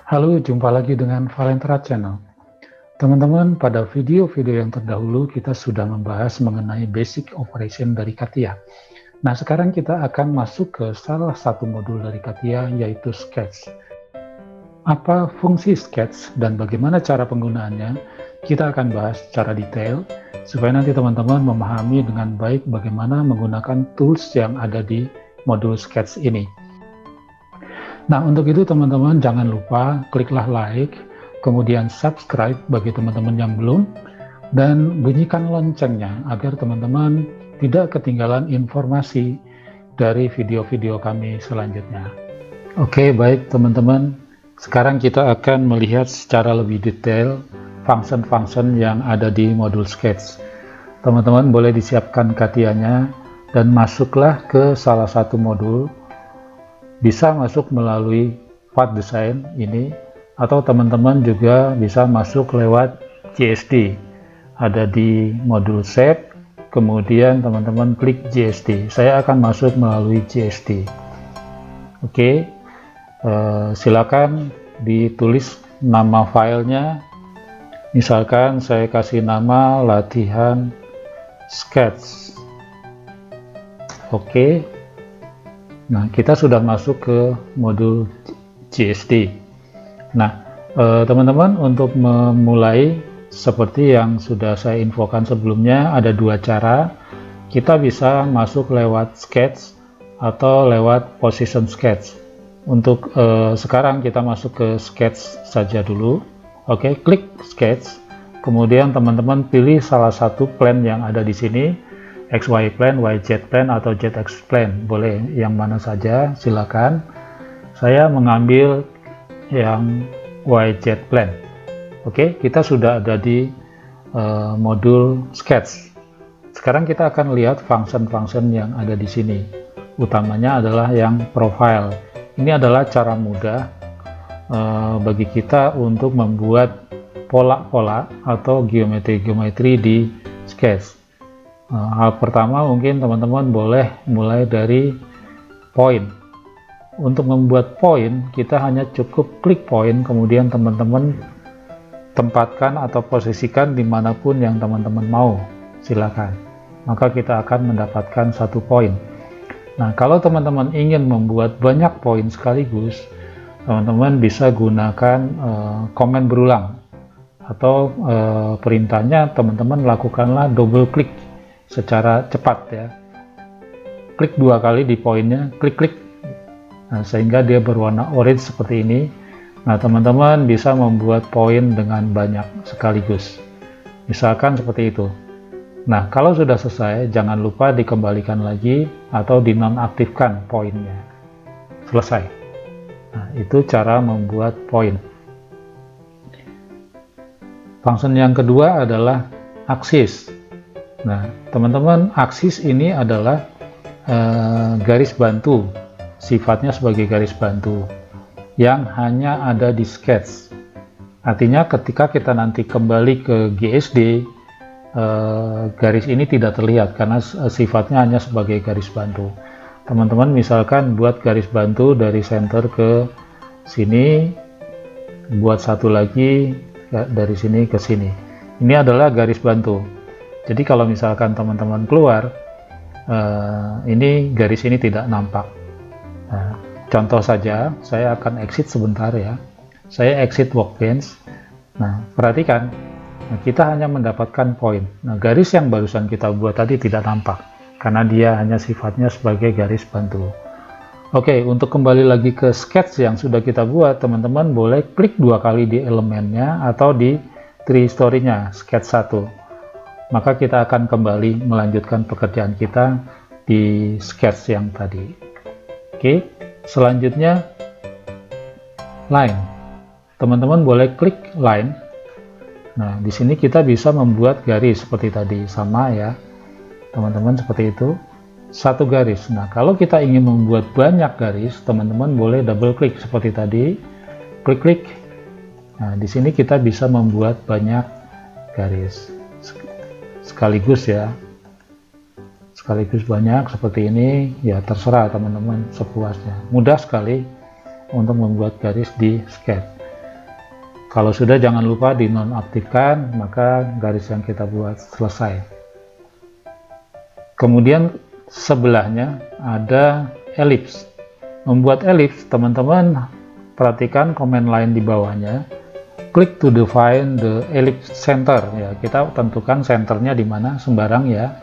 Halo, jumpa lagi dengan Valentera Channel. Teman-teman, pada video-video yang terdahulu kita sudah membahas mengenai basic operation dari CATIA. Nah, sekarang kita akan masuk ke salah satu modul dari CATIA, yaitu Sketch. Apa fungsi Sketch dan bagaimana cara penggunaannya, kita akan bahas secara detail, supaya nanti teman-teman memahami dengan baik bagaimana menggunakan tools yang ada di modul Sketch ini. Nah, untuk itu teman-teman jangan lupa kliklah like, kemudian subscribe bagi teman-teman yang belum, dan bunyikan loncengnya agar teman-teman tidak ketinggalan informasi dari video-video kami selanjutnya. Oke, baik teman-teman. Sekarang kita akan melihat secara lebih detail function-function yang ada di modul Sketch. Teman-teman boleh disiapkan CATIA-nya dan masuklah ke salah satu modul. Bisa masuk melalui Part Design ini, atau teman-teman juga bisa masuk lewat GSD. Ada di modul Shape, kemudian teman-teman klik GSD. Saya akan masuk melalui GSD. Oke, silakan ditulis nama filenya. Misalkan saya kasih nama latihan sketch. Oke. Nah, kita sudah masuk ke modul GSD. Nah, teman-teman, untuk memulai seperti yang sudah saya infokan sebelumnya, ada dua cara. Kita bisa masuk lewat Sketch atau lewat Position Sketch. Untuk sekarang kita masuk ke Sketch saja dulu. Oke, klik Sketch. Kemudian teman-teman pilih salah satu plane yang ada di sini. XY plane, YZ plane, atau ZX plane, boleh yang mana saja, silakan. Saya mengambil yang YZ plane. Oke, kita sudah ada di modul Sketch. Sekarang kita akan lihat function-function yang ada di sini. Utamanya adalah yang profile. Ini adalah cara mudah bagi kita untuk membuat pola-pola atau geometri-geometri di Sketch. Hal pertama mungkin teman-teman boleh mulai dari poin. Untuk membuat poin, kita hanya cukup klik poin, kemudian teman-teman tempatkan atau posisikan dimanapun yang teman-teman mau, silakan. Maka kita akan mendapatkan satu poin. Nah, kalau teman-teman ingin membuat banyak poin sekaligus, teman-teman bisa gunakan komen berulang, atau perintahnya teman-teman lakukanlah double klik secara cepat ya. Klik dua kali di poinnya, klik-klik, nah, sehingga dia berwarna orange seperti ini. Nah, teman-teman bisa membuat poin dengan banyak sekaligus, misalkan seperti itu. Nah, kalau sudah selesai, jangan lupa dikembalikan lagi atau dinonaktifkan poinnya. Selesai. Nah, itu cara membuat poin. Function yang kedua adalah axis. Nah, teman-teman, aksis ini adalah garis bantu, sifatnya sebagai garis bantu yang hanya ada di Sketch. Artinya ketika kita nanti kembali ke GSD, garis ini tidak terlihat karena sifatnya hanya sebagai garis bantu. Teman-teman misalkan buat garis bantu dari center ke sini, buat satu lagi dari sini ke sini. Ini adalah garis bantu. Jadi kalau misalkan teman-teman keluar, ini garis ini tidak nampak. Nah, contoh saja, saya akan exit sebentar ya. Saya exit workbench. Nah, perhatikan, kita hanya mendapatkan poin. Nah, garis yang barusan kita buat tadi tidak nampak, karena dia hanya sifatnya sebagai garis bantu. Oke, untuk kembali lagi ke sketch yang sudah kita buat, teman-teman boleh klik dua kali di elemennya atau di tree story-nya, sketch 1. Maka kita akan kembali melanjutkan pekerjaan kita di sketch yang tadi. Oke, selanjutnya line. Teman-teman boleh klik line. Nah, di sini kita bisa membuat garis seperti tadi, sama ya, teman-teman, seperti itu. Satu garis. Nah, kalau kita ingin membuat banyak garis, teman-teman boleh double klik seperti tadi. Klik-klik. Nah, di sini kita bisa membuat banyak garis. Sekaligus ya, sekaligus banyak seperti ini ya, terserah teman-teman sepuasnya. Mudah sekali untuk membuat garis di Sketch. Kalau sudah, jangan lupa dinonaktifkan, maka garis yang kita buat selesai. Kemudian sebelahnya ada elips. Membuat elips, teman-teman perhatikan command line di bawahnya. Click to define the ellipse center. Ya, kita tentukan centernya di mana, sembarang ya.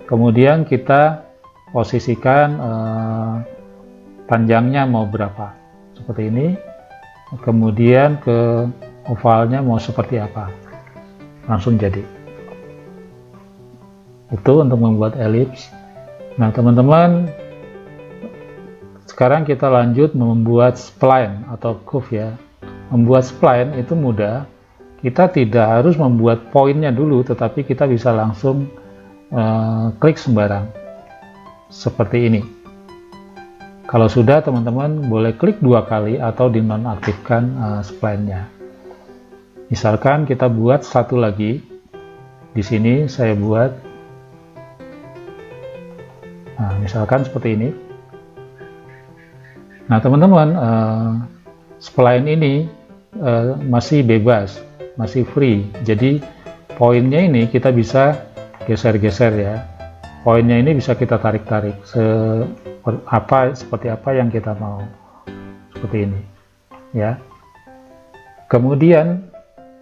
Kemudian kita posisikan panjangnya mau berapa, seperti ini. Kemudian ke ovalnya mau seperti apa, langsung jadi. Itu untuk membuat elips. Nah teman-teman, sekarang kita lanjut membuat spline atau curve ya. Membuat spline itu mudah, kita tidak harus membuat poinnya dulu, tetapi kita bisa langsung klik sembarang seperti ini. Kalau sudah, teman-teman boleh klik 2 kali atau dinonaktifkan spline-nya. Misalkan kita buat satu lagi, di sini saya buat, nah misalkan seperti ini. Nah teman-teman, spline ini masih bebas, masih free, jadi poinnya ini kita bisa geser-geser ya. Poinnya ini bisa kita tarik-tarik seperti apa yang kita mau, seperti ini ya. Kemudian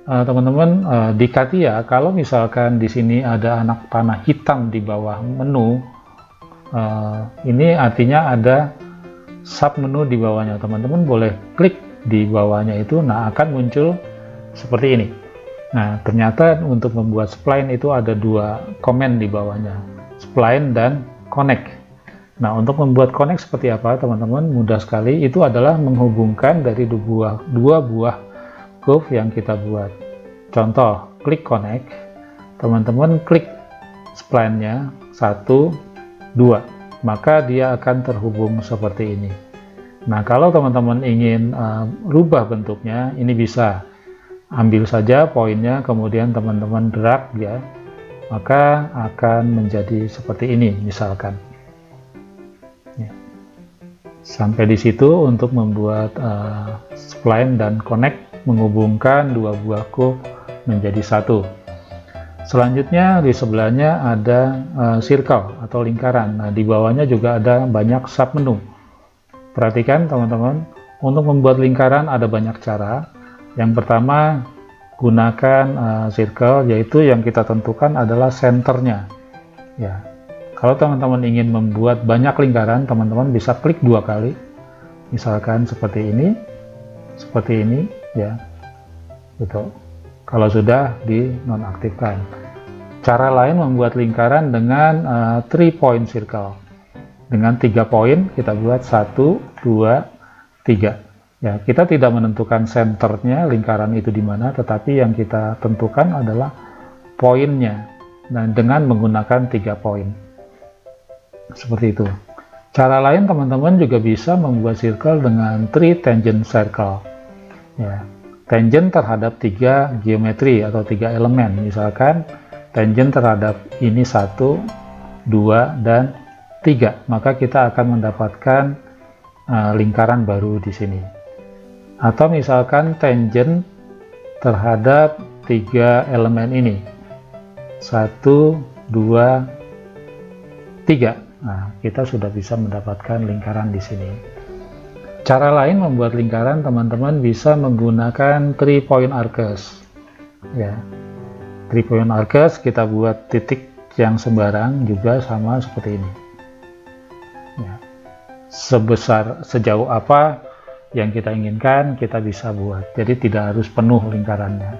teman-teman di Katia, kalau misalkan di sini ada anak panah hitam di bawah menu, ini artinya ada sub menu di bawahnya. Teman-teman boleh klik di bawahnya itu, nah akan muncul seperti ini. Nah ternyata untuk membuat spline itu ada 2 komen di bawahnya, spline dan connect. Nah untuk membuat connect seperti apa teman-teman, mudah sekali. Itu adalah menghubungkan dari dua buah curve yang kita buat. Contoh, klik connect, teman-teman klik spline-nya 1, 2, maka dia akan terhubung seperti ini. Nah kalau teman-teman ingin rubah bentuknya, ini bisa ambil saja poinnya, kemudian teman-teman drag ya, maka akan menjadi seperti ini misalkan ya. Sampai di situ untuk membuat spline dan connect, menghubungkan 2 buah curve menjadi satu. Selanjutnya di sebelahnya ada circle atau lingkaran. Nah di bawahnya juga ada banyak sub menu. Perhatikan teman-teman, untuk membuat lingkaran ada banyak cara. Yang pertama, gunakan circle, yaitu yang kita tentukan adalah senternya ya. Kalau teman-teman ingin membuat banyak lingkaran, teman-teman bisa klik 2 kali, misalkan seperti ini ya, gitu. Kalau sudah dinonaktifkan. Cara lain membuat lingkaran dengan 3 point circle. Dengan 3 poin kita buat 1, 2, 3 ya. Kita tidak menentukan senternya lingkaran itu di mana, tetapi yang kita tentukan adalah poinnya. Nah dengan menggunakan 3 poin seperti itu. Cara lain teman-teman juga bisa membuat circle dengan 3 tangent circle ya. Tangent terhadap 3 geometri atau 3 elemen, misalkan tangent terhadap ini 1, 2, dan 3, maka kita akan mendapatkan lingkaran baru di sini. Atau misalkan tangent terhadap 3 elemen ini 1, 2, 3, nah kita sudah bisa mendapatkan lingkaran di sini. Cara lain membuat lingkaran, teman-teman bisa menggunakan 3 point arcs ya. 3 point arcs kita buat titik yang sembarang juga sama seperti ini ya. Sejauh apa yang kita inginkan kita bisa buat, jadi tidak harus penuh lingkarannya.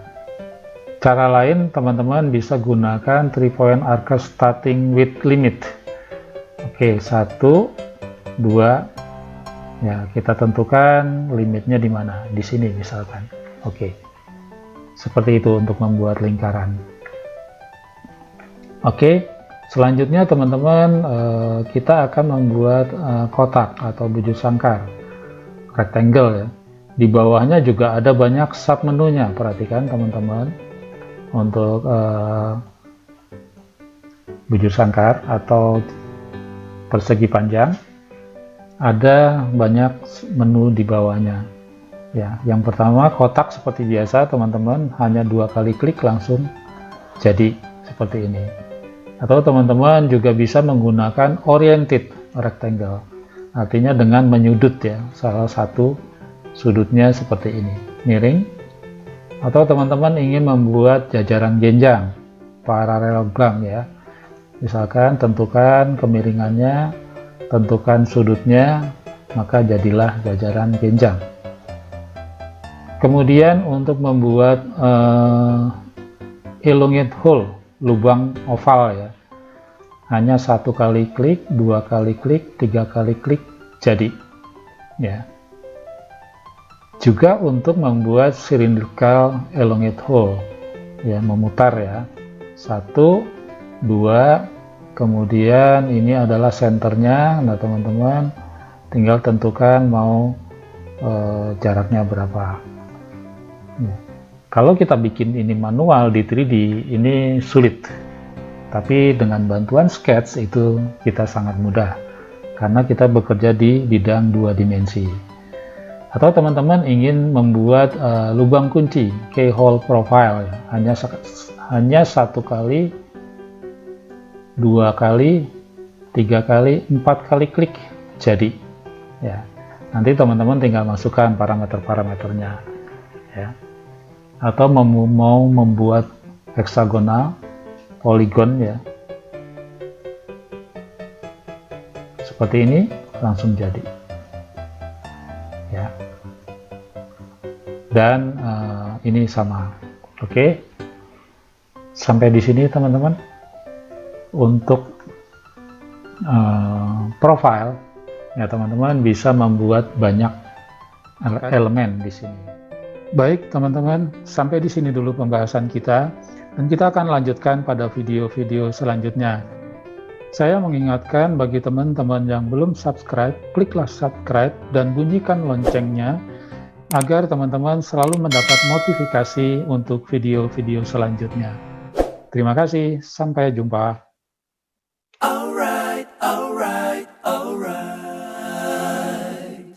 Cara lain teman-teman bisa gunakan 3 point arcs starting with limit. Oke, 1, 2 ya, kita tentukan limitnya di mana, di sini misalkan. Oke, seperti itu untuk membuat lingkaran. Oke, selanjutnya teman-teman kita akan membuat kotak atau bujur sangkar, rectangle ya. Di bawahnya juga ada banyak sub menunya. Perhatikan teman-teman, untuk bujur sangkar atau persegi panjang ada banyak menu di bawahnya. Ya, yang pertama kotak seperti biasa teman-teman, hanya 2 kali klik langsung jadi seperti ini. Atau teman-teman juga bisa menggunakan oriented rectangle, artinya dengan menyudut ya, salah satu sudutnya seperti ini, miring. Atau teman-teman ingin membuat jajaran genjang, parallelogram ya, misalkan tentukan kemiringannya, tentukan sudutnya, maka jadilah jajaran genjang. Kemudian untuk membuat elongate hole, lubang oval ya, hanya 1 kali klik, 2 kali klik, 3 kali klik jadi ya. Juga untuk membuat cylindrical elongate hole ya, memutar ya, 1, 2, kemudian ini adalah senternya. Nah teman-teman tinggal tentukan mau jaraknya berapa ya. Kalau kita bikin ini manual di 3D ini sulit, tapi dengan bantuan sketch itu kita sangat mudah karena kita bekerja di bidang 2 dimensi. Atau teman-teman ingin membuat lubang kunci, keyhole profile ya, hanya 1 kali, 2 kali, 3 kali, 4 kali klik jadi ya. Nanti teman-teman tinggal masukkan parameter-parameternya ya. Atau mau membuat heksagonal, poligon ya, seperti ini langsung jadi ya. Dan ini sama. Oke, sampai di sini teman-teman untuk profile ya. Teman-teman bisa membuat banyak elemen di sini. Baik teman-teman, sampai di sini dulu pembahasan kita, dan kita akan lanjutkan pada video-video selanjutnya. Saya mengingatkan bagi teman-teman yang belum subscribe, kliklah subscribe dan bunyikan loncengnya agar teman-teman selalu mendapat notifikasi untuk video-video selanjutnya. Terima kasih, sampai jumpa.